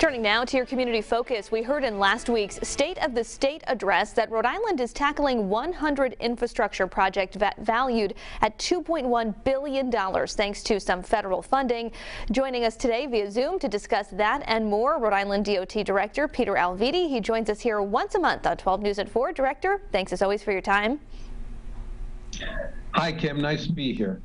Turning now to your community focus, we heard in last week's State of the State address that Rhode Island is tackling 100 infrastructure projects valued at $2.1 billion thanks to some federal funding. Joining us today via Zoom to discuss that and more, Rhode Island DOT Director Peter Alviti. He joins us here once a month on 12 News at 4. Director, thanks as always for your time. Hi, Kim. Nice to be here.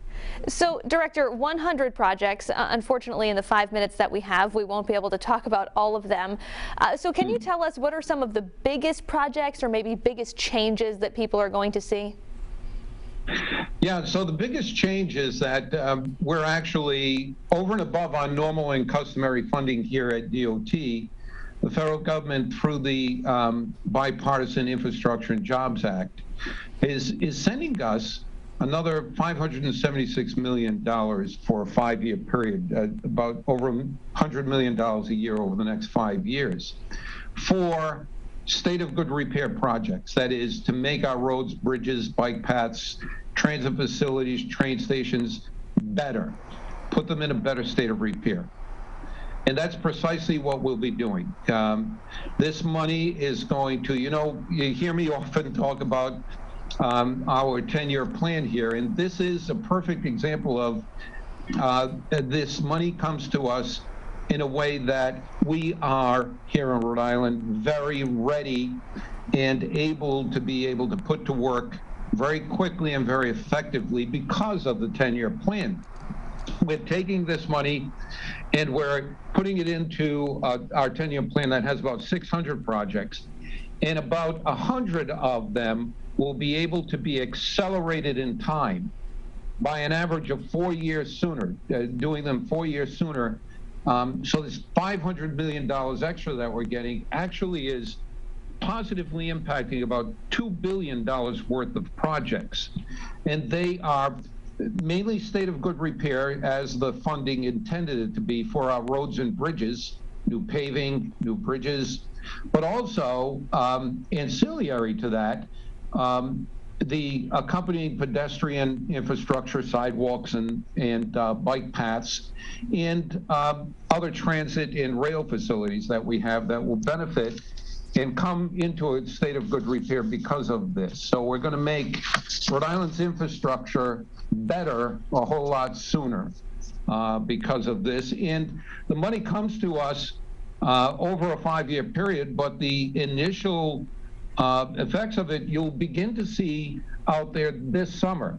So, Director, 100 projects. Unfortunately, in the 5 minutes that we have, we won't be able to talk about all of them. So can you tell us what are some of the biggest projects or maybe biggest changes that people are going to see? Yeah, so the biggest change is that we're actually over and above our normal and customary funding here at DOT. The federal government, through the Bipartisan Infrastructure and Jobs Act, is sending us another $576 million for a 5-year period, about over $100 million a year over the next 5 years, for state of good repair projects. That is, to make our roads, bridges, bike paths, transit facilities, train stations better, put them in a better state of repair. And that's precisely what we'll be doing. This money is going to, you hear me often talk about our 10-year plan here, and this is a perfect example of this money comes to us in a way that we are here in Rhode Island very ready and able to put to work very quickly and very effectively because of the 10-year plan. We're taking this money and we're putting it into our 10-year plan that has about 600 projects, and about 100 of them will be able to be accelerated in time by an average of 4 years sooner, doing them 4 years sooner. So this $500 million extra that we're getting actually is positively impacting about $2 billion worth of projects. And they are mainly state of good repair, as the funding intended it to be, for our roads and bridges, new paving, new bridges, but also ancillary to that, the accompanying pedestrian infrastructure, sidewalks and bike paths, and other transit and rail facilities that we have that will benefit and come into a state of good repair because of this. So we're going to make Rhode Island's infrastructure better a whole lot sooner because of this. And the money comes to us over a 5-year period, but the initial effects of it you'll begin to see out there this summer.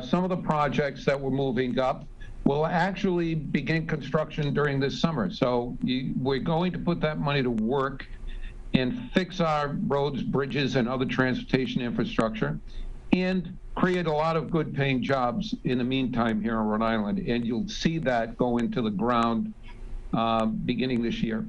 Some of the projects that we're moving up will actually begin construction during this summer. So we're going to put that money to work and fix our roads, bridges, and other transportation infrastructure, and create a lot of good paying jobs in the meantime here in Rhode Island. And you'll see that go into the ground beginning this year.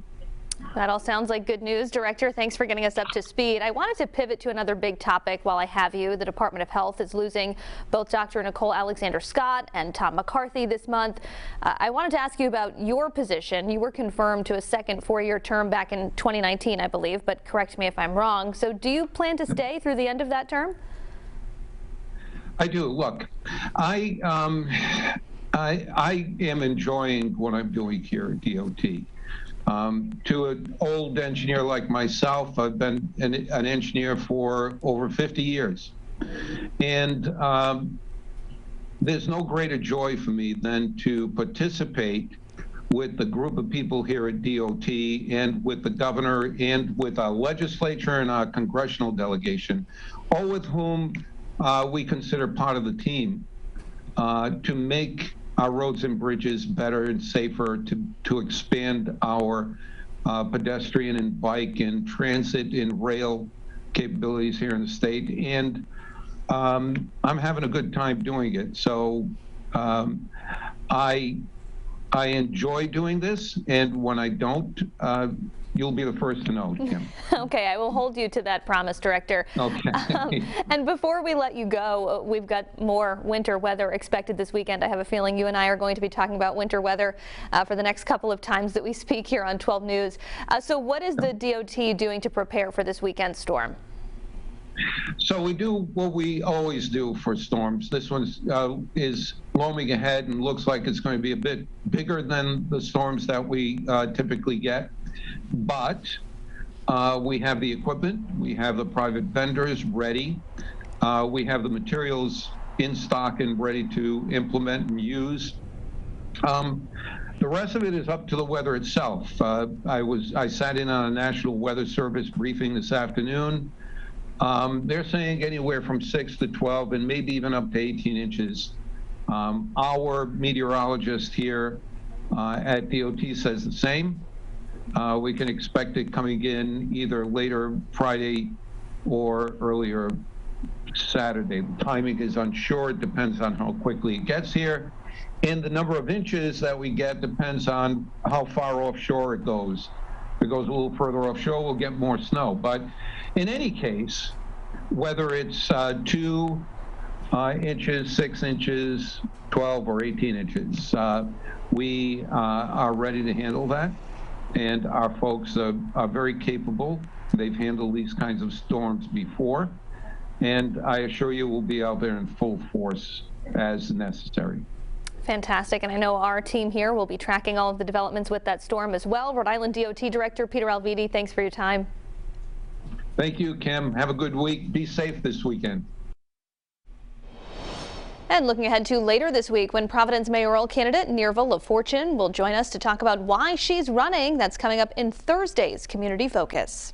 That all sounds like good news. Director, thanks for getting us up to speed. I wanted to pivot to another big topic while I have you. The Department of Health is losing both Dr. Nicole Alexander Scott and Tom McCarthy this month. I wanted to ask you about your position. You were confirmed to a second 4-year term back in 2019, I believe, but correct me if I'm wrong. So do you plan to stay through the end of that term? I do. Look, I am enjoying what I'm doing here at DOT. To an old engineer like myself, I've been an engineer for over 50 years. And there's no greater joy for me than to participate with the group of people here at DOT and with the governor and with our legislature and our congressional delegation, all with whom we consider part of the team, to make our roads and bridges better and safer, to expand our pedestrian and bike and transit and rail capabilities here in the state. And I'm having a good time doing it. So I enjoy doing this, and when I don't, you'll be the first to know, Kim. Okay, I will hold you to that promise, Director. Okay. And before we let you go, we've got more winter weather expected this weekend. I have a feeling you and I are going to be talking about winter weather for the next couple of times that we speak here on 12 News. So what is the DOT doing to prepare for this weekend storm? So we do what we always do for storms. This one is looming ahead and looks like it's going to be a bit bigger than the storms that we typically get. But we have the equipment, we have the private vendors ready, we have the materials in stock and ready to implement and use. The rest of it is up to the weather itself. I sat in on a National Weather Service briefing this afternoon. They're saying anywhere from 6 to 12 and maybe even up to 18 inches. Our meteorologist here at DOT says the same. We can expect it coming in either later Friday or earlier Saturday. The timing is unsure. It depends on how quickly it gets here. And the number of inches that we get depends on how far offshore it goes. If it goes a little further offshore, we'll get more snow. But in any case, whether it's 2 inches, 6 inches, 12 or 18 inches, we are ready to handle that. And our folks are very capable. They've handled these kinds of storms before. And I assure you we'll be out there in full force as necessary. Fantastic. And I know our team here will be tracking all of the developments with that storm as well. Rhode Island DOT Director Peter Alviti, thanks for your time. Thank you, Kim. Have a good week. Be safe this weekend. And looking ahead to later this week, when Providence mayoral candidate Nerval of Fortune will join us to talk about why she's running. That's coming up in Thursday's Community Focus.